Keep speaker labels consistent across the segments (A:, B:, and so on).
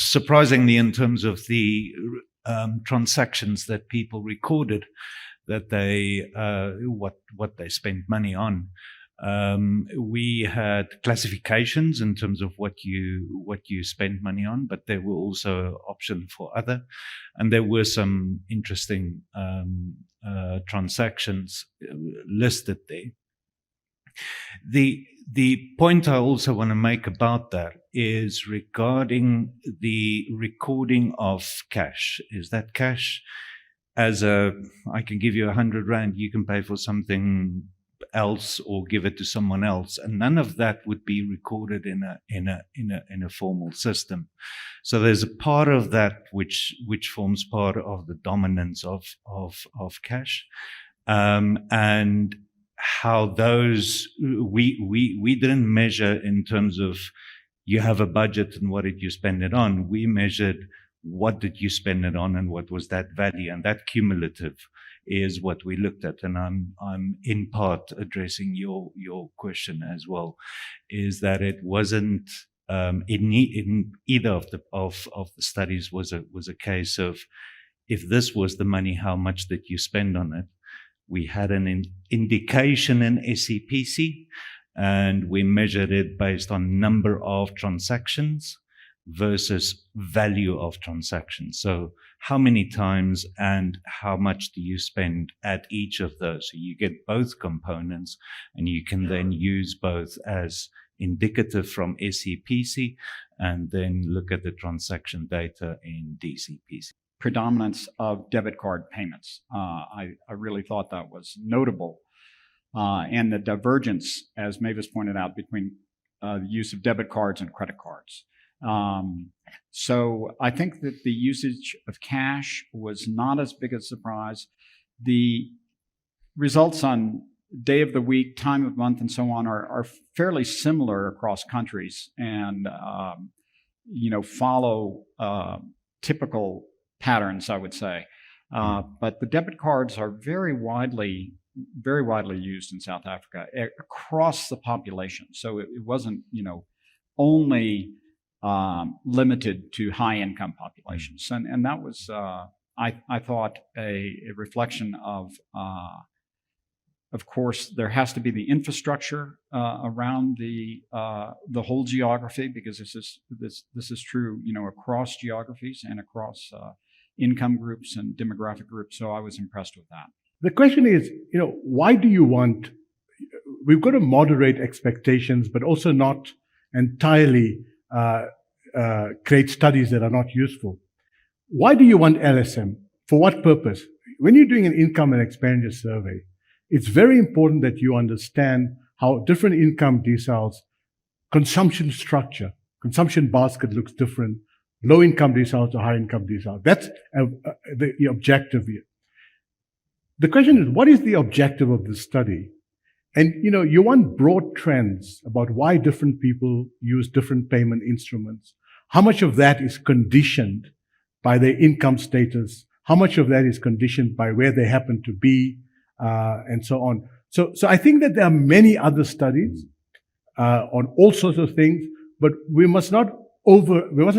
A: surprisingly, in terms of the transactions that people recorded, that they what they spent money on. We had classifications in terms of what you spent money on, but there were also options for other, and there were some interesting transactions listed there. The point I also want to make about that is regarding the recording of cash. Is that cash as I can give you 100 Rand, you can pay for something else or give it to someone else, and none of that would be recorded in a formal system. So there's a part of that which forms part of the dominance of cash, and how those we didn't measure in terms of you have a budget and what did you spend it on. We measured what did you spend it on and what was that value, and that cumulative is what we looked at. And I'm in part addressing your question as well, is that it wasn't in either of the studies was a case of, if this was the money, how much did you spend on it? We had an indication in SCPC, and we measured it based on number of transactions versus value of transactions. So how many times and how much do you spend at each of those? So you get both components, and you can then use both as indicative from SCPC and then look at the transaction data in DCPC.
B: Predominance of debit card payments. I really thought that was notable. And the divergence, as Mavis pointed out, between the use of debit cards and credit cards. So I think that the usage of cash was not as big a surprise. The results on day of the week, time of month, and so on are fairly similar across countries, and follow typical patterns, I would say. But the debit cards are very widely used in South Africa across the population. So it wasn't, only limited to high-income populations, and that was, I thought, a reflection of course, there has to be the infrastructure around the whole geography, because this is true, across geographies and across income groups and demographic groups. So I was impressed with that.
C: The question is, why do you want? We've got to moderate expectations, but also not entirely create studies that are not useful. Why do you want LSM? For what purpose? When you're doing an income and expenditure survey, it's very important that you understand how different income deciles, consumption structure, consumption basket looks different, low income deciles to high income deciles. That's the objective here. The question is, what is the objective of this study? And, you want broad trends about why different people use different payment instruments. How much of that is conditioned by their income status? How much of that is conditioned by where they happen to be, and so on? So I think that there are many other studies on all sorts of things, but we mustn't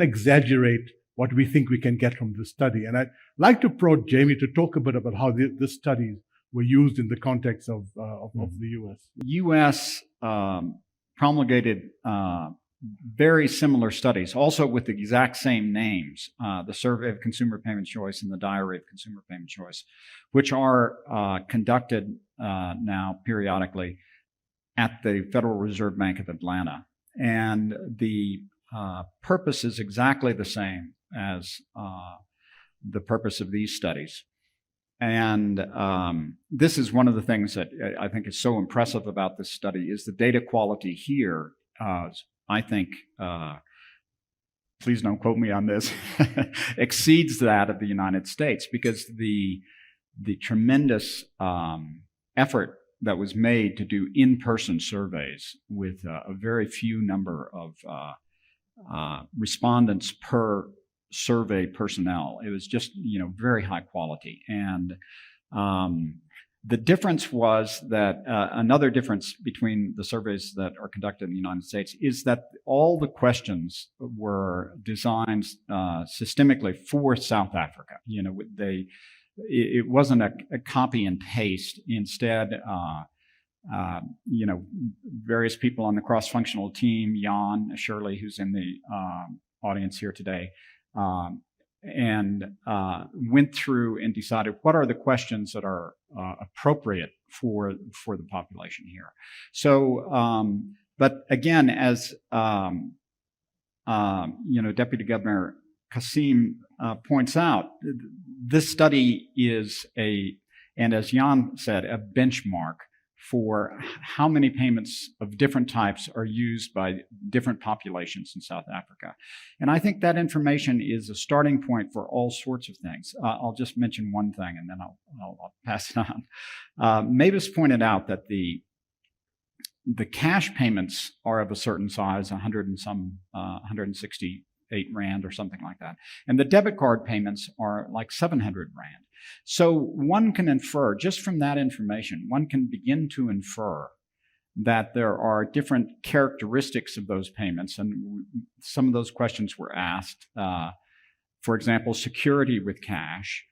C: exaggerate what we think we can get from this study. And I'd like to prod Jamie to talk a bit about how this studies were used in the context of the U.S.
B: U.S. Promulgated very similar studies, also with the exact same names, the Survey of Consumer Payment Choice and the Diary of Consumer Payment Choice, which are conducted now periodically at the Federal Reserve Bank of Atlanta. And the purpose is exactly the same as the purpose of these studies. And this is one of the things that I think is so impressive about this study, is the data quality here. I think, please don't quote me on this, exceeds that of the United States, because the tremendous effort that was made to do in-person surveys with a very few number of respondents per survey personnel. It was just, very high quality. And The difference was that another difference between the surveys that are conducted in the United States is that all the questions were designed systemically for South Africa. It wasn't a copy and paste. Instead, various people on the cross-functional team, Jan, Shirley, who's in the audience here today, and went through and decided what are the questions that are appropriate for the population here. So, but again, as Deputy Governor Kasim points out, this study is and as Jan said, a benchmark for how many payments of different types are used by different populations in South Africa. And I think that information is a starting point for all sorts of things. I'll just mention one thing and then I'll pass it on. Mavis pointed out that the cash payments are of a certain size, 168 Rand or something like that. And the debit card payments are like 700 Rand. So one can infer, just from that information, one can begin to infer that there are different characteristics of those payments. And some of those questions were asked. For example, security with cash.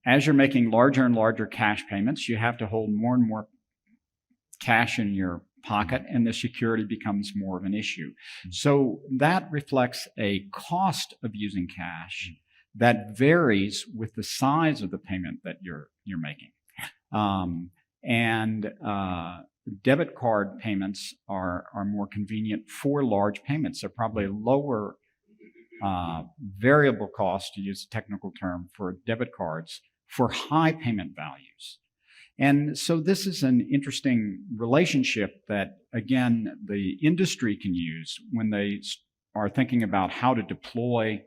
B: As you're making larger and larger cash payments, you have to hold more and more cash in your pocket, and the security becomes more of an issue. So that reflects a cost of using cash that varies with the size of the payment that you're making. Debit card payments are more convenient for large payments. They're probably lower variable cost, to use a technical term, for debit cards for high payment values. And so this is an interesting relationship that, again, the industry can use when they are thinking about how to deploy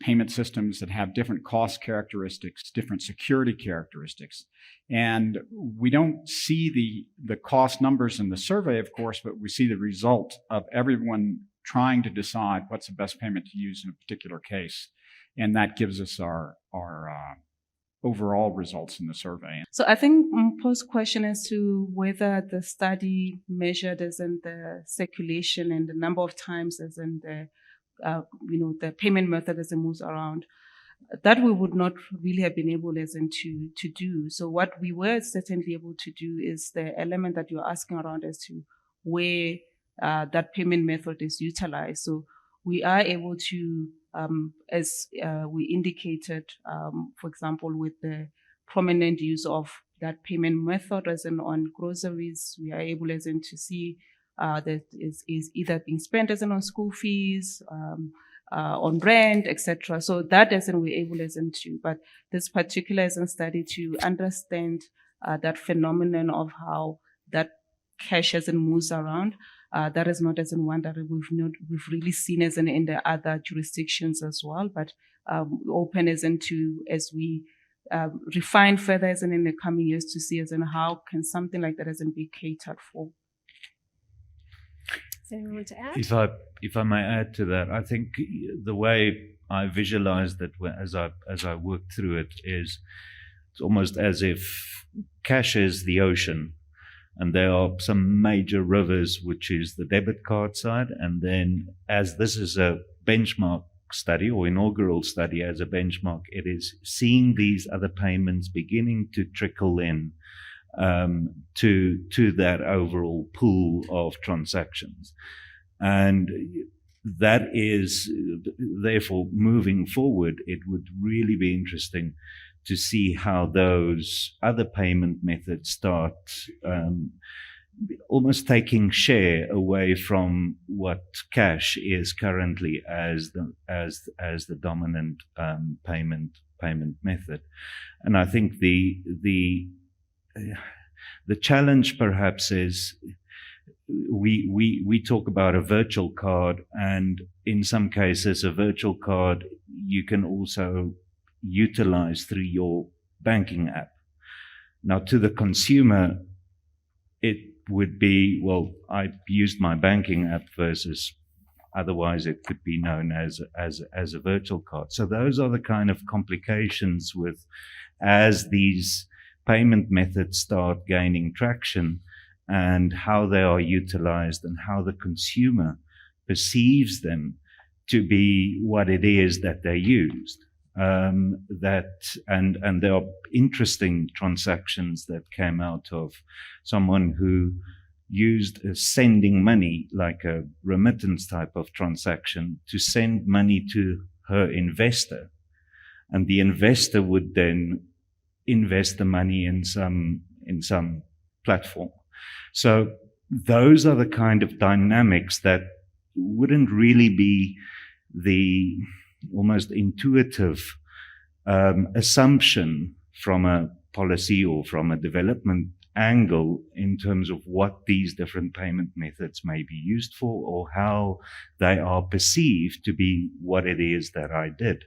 B: payment systems that have different cost characteristics, different security characteristics. And we don't see the cost numbers in the survey, of course, but we see the result of everyone trying to decide what's the best payment to use in a particular case. And that gives us our overall results in the survey.
D: So I think post question as to whether the study measured as in the circulation and the number of times as in the the payment method as it moves around, that we would not really have been able as in to do. So what we were certainly able to do is the element that you're asking around as to where that payment method is utilized. So we are able to, as we indicated, for example, with the prominent use of that payment method as in on groceries, we are able as in to see that is either being spent as in on school fees, on rent, etc. So that as in we're able as in to, but this particular as in study to understand that phenomenon of how that cash as in moves around. That is not as in one that we've really seen as in the other jurisdictions as well, but open as into as we refine further as in the coming years to see as in how can something like that as in be catered for.
E: Does anyone want to add?
A: If I may add to that, I think the way I visualized it as I worked through it is it's almost as if cash is the ocean. And there are some major rivers, which is the debit card side. And then as this is a benchmark study or inaugural study as a benchmark, it is seeing these other payments beginning to trickle in to that overall pool of transactions. And that is, therefore, moving forward, it would really be interesting to see how those other payment methods start almost taking share away from what cash is currently as the dominant payment method. And I think the challenge perhaps is we talk about a virtual card, and in some cases a virtual card you can also utilize through your banking app. Now, to the consumer, it would be, well, I used my banking app versus otherwise it could be known as a virtual card. So those are the kind of complications with as these payment methods start gaining traction and how they are utilized and how the consumer perceives them to be what it is that they're used. And there are interesting transactions that came out of someone who used sending money, like a remittance type of transaction, to send money to her investor. And the investor would then invest the money in some platform. So those are the kind of dynamics that wouldn't really be the almost intuitive assumption from a policy or from a development angle in terms of what these different payment methods may be used for or how they are perceived to be what it is that I did.